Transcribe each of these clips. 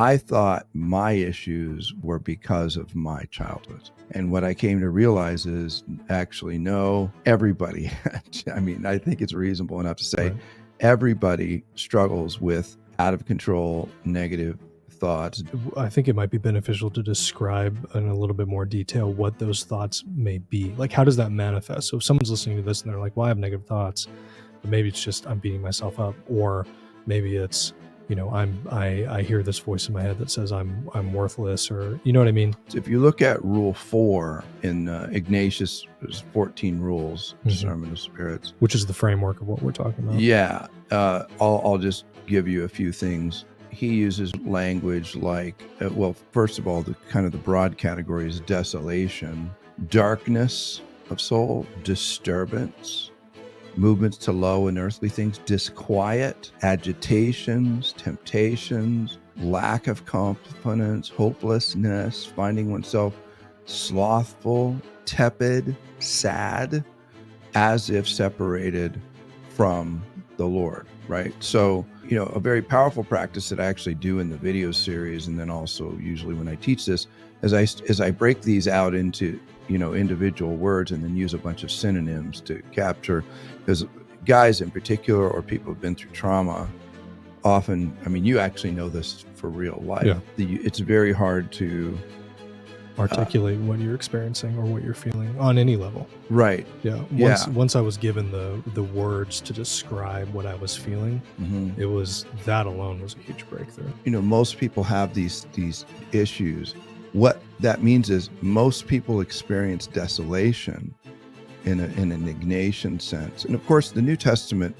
I thought my issues were because of my childhood. And what I came to realize is actually, no, everybody, I mean, I think it's reasonable enough to say everybody struggles with out of control, negative thoughts. I think it might be beneficial to describe in a little bit more detail what those thoughts may be. Like, how does that manifest? So if someone's listening to this and they're like, well, I have negative thoughts, but maybe it's just I'm beating myself up, or maybe it's, you know, I hear this voice in my head that says I'm worthless, or, you know what I mean? If you look at Rule 4 in Ignatius, there's 14 rules, Discernment of Spirits, which is the framework of what we're talking about. Yeah, I'll just give you a few things. He uses language like, well, first of all, the kind of the broad category is desolation, darkness of soul, disturbance, movements to low and earthly things, disquiet, agitations, temptations, lack of confidence, hopelessness, finding oneself slothful, tepid, sad, as if separated from the Lord, right? So, you know, a very powerful practice that I actually do in the video series, and then also usually when I teach this, as I break these out into, you know, individual words and then use a bunch of synonyms to capture, because guys in particular, or people who've been through trauma, often, I mean, you actually know this for real life. Yeah. It's very hard to articulate what you're experiencing or what you're feeling on any level. Right. Yeah. Once I was given the words to describe what I was feeling, it was, that alone was a huge breakthrough. You know, most people have these issues. What that means is most people experience desolation in an Ignatian sense. And of course, the New Testament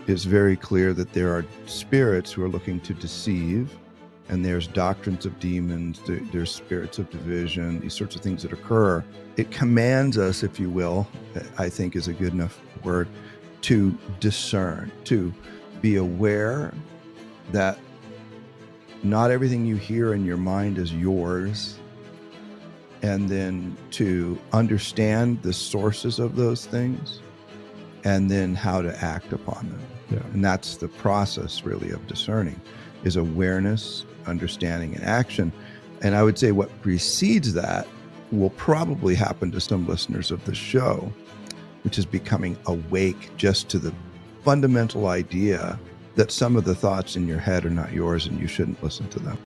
is very clear that there are spirits who are looking to deceive, and there's doctrines of demons, there's spirits of division, these sorts of things that occur. It commands us, if you will, I think is a good enough word, to discern, to be aware that not everything you hear in your mind is yours, and then to understand the sources of those things, and then how to act upon them. Yeah. And that's the process really of discerning, is awareness, understanding, and action. And I would say what precedes that will probably happen to some listeners of the show, which is becoming awake just to the fundamental idea that some of the thoughts in your head are not yours and you shouldn't listen to them.